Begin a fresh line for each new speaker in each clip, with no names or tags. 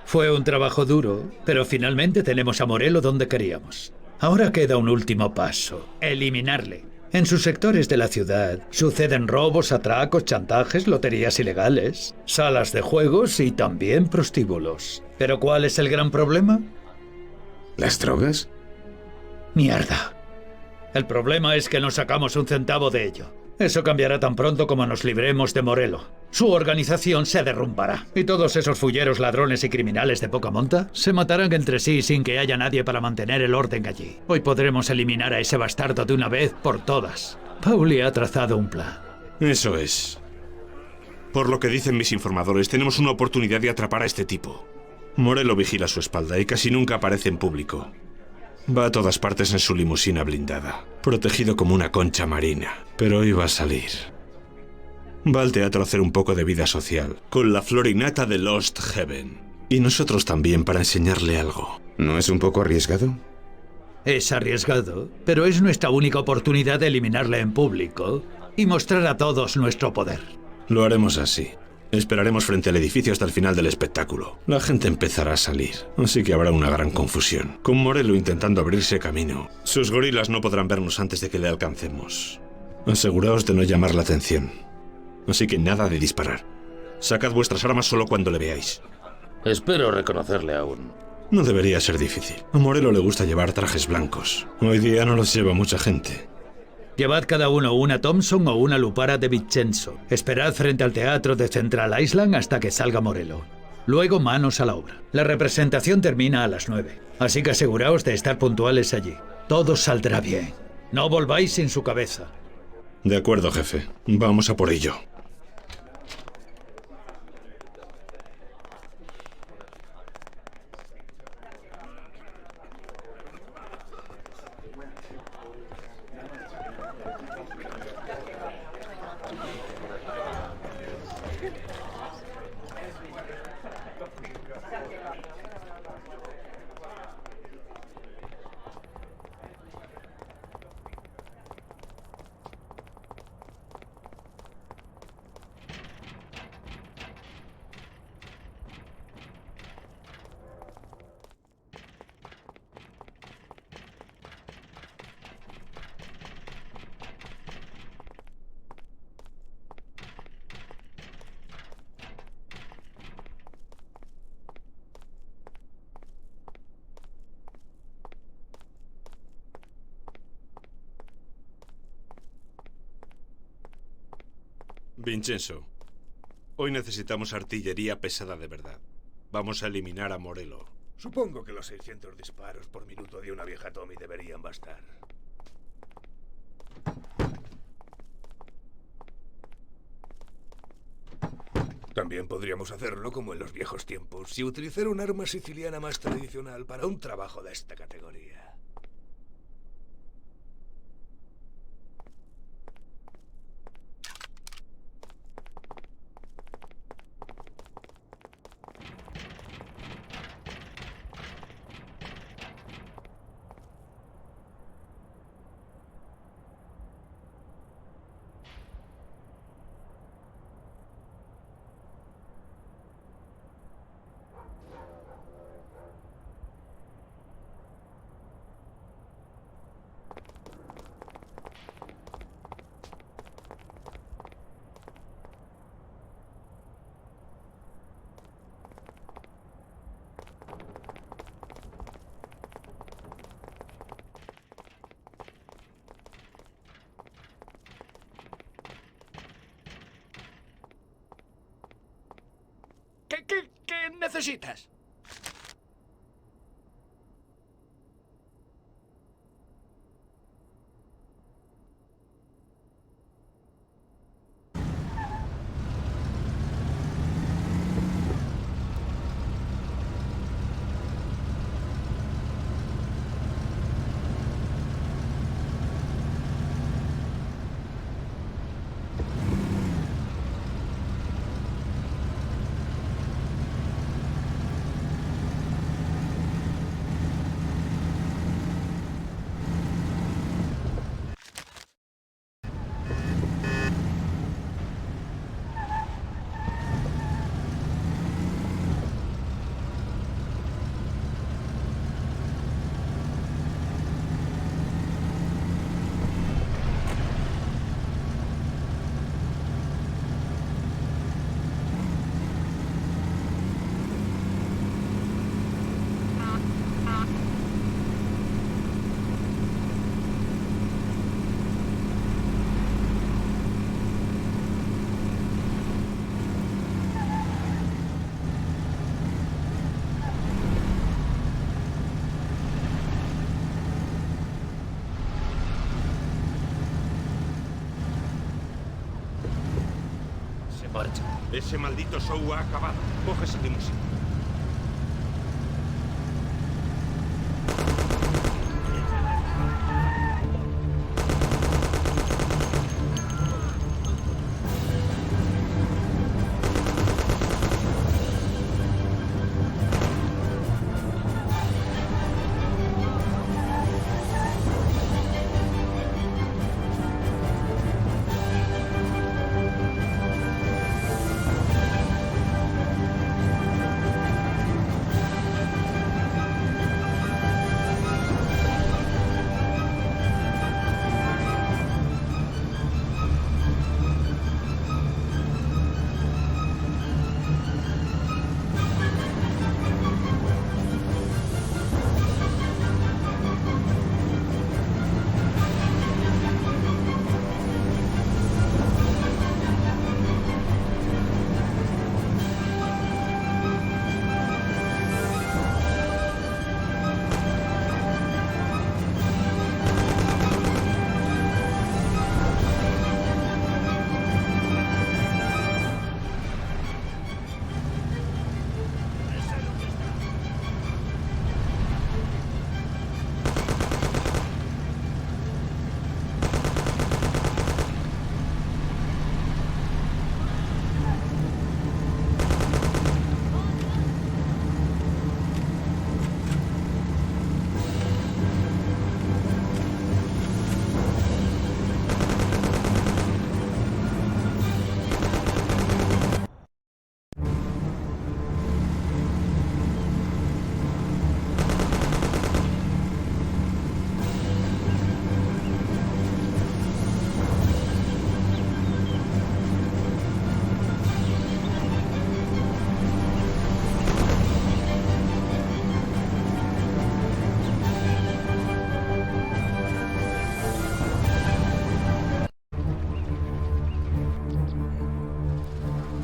Fue un trabajo duro, pero finalmente tenemos a Morello donde queríamos. Ahora queda un último paso: eliminarle. En sus sectores de la ciudad suceden robos, atracos, chantajes, loterías ilegales, salas de juegos y también prostíbulos. ¿Pero cuál es el gran problema?
¿Las drogas?
Mierda. El problema es que no sacamos un centavo de ello. Eso cambiará tan pronto como nos libremos de Morello. Su organización se derrumbará. Y todos esos fulleros, ladrones y criminales de poca monta se matarán entre sí sin que haya nadie para mantener el orden allí. Hoy podremos eliminar a ese bastardo de una vez por todas. Pauli ha trazado un plan.
Eso es. Por lo que dicen mis informadores, tenemos una oportunidad de atrapar a este tipo. Morello vigila su espalda y casi nunca aparece en público. Va a todas partes en su limusina blindada, protegido como una concha marina. Pero hoy va a salir. Va al teatro a hacer un poco de vida social, con la florinata de Lost Heaven. Y nosotros también, para enseñarle algo.
¿No es un poco arriesgado?
Es arriesgado, pero es nuestra única oportunidad de eliminarle en público y mostrar a todos nuestro poder.
Lo haremos así. Esperaremos frente al edificio hasta el final del espectáculo. La gente empezará a salir, así que habrá una gran confusión. Con Morello intentando abrirse camino, sus gorilas no podrán vernos antes de que le alcancemos. Aseguraos de no llamar la atención. Así que nada de disparar. Sacad vuestras armas solo cuando le veáis.
Espero reconocerle aún.
No debería ser difícil. A Morello le gusta llevar trajes blancos. Hoy día no los lleva mucha gente.
Llevad cada uno una Thompson o una Lupara de Vincenzo. Esperad frente al teatro de Central Island hasta que salga Morello. Luego manos a la obra. La representación termina a las 9, así que aseguraos de estar puntuales allí. Todo saldrá bien. No volváis sin su cabeza.
De acuerdo, jefe. Vamos a por ello. Vincenzo, hoy necesitamos artillería pesada de verdad. Vamos a eliminar a Morello.
Supongo que los 600 disparos por minuto de una vieja Tommy deberían bastar. También podríamos hacerlo como en los viejos tiempos y utilizar un arma siciliana más tradicional para un trabajo de esta categoría. ¿Qué necesitas?
marcha.
Ese maldito show ha acabado. Coge esa limusina.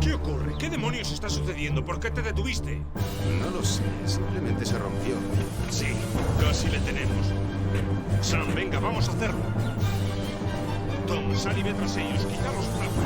¿Qué ocurre? ¿Qué demonios está sucediendo? ¿Por qué te detuviste?
No lo sé, simplemente se rompió.
Sí, casi le tenemos. Sam, venga, vamos a hacerlo. Tom, sal y ve tras ellos. Quita los trapos.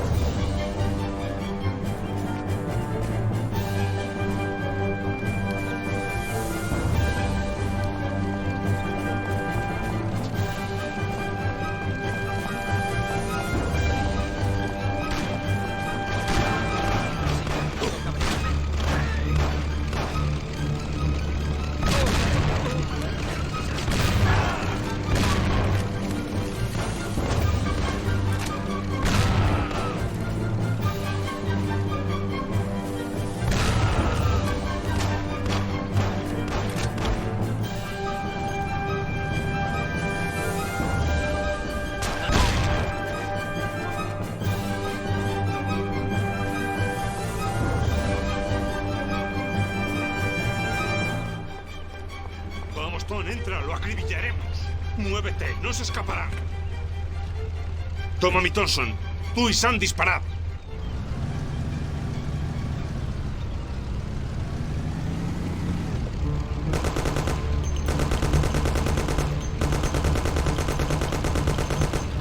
Vamos, Tom, entra, lo acribillaremos. Muévete, no se escapará. Toma mi Thompson. Tú y Sam disparad.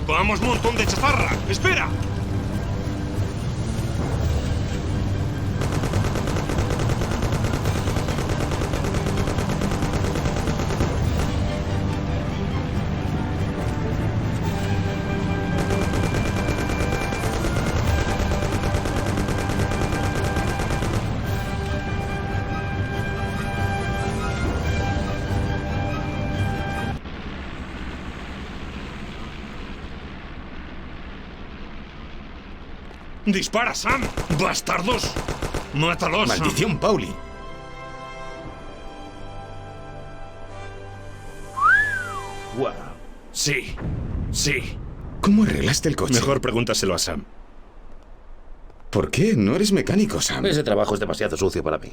¡Vamos, montón de chatarra! ¡Espera! ¡Dispara, Sam! ¡Bastardos! ¡Mátalos, Sam!
¡Maldición, Pauli!
¡Wow!
Sí, sí.
¿Cómo arreglaste el coche?
Mejor pregúntaselo a Sam.
¿Por qué? No eres mecánico, Sam.
Ese trabajo es demasiado sucio para mí.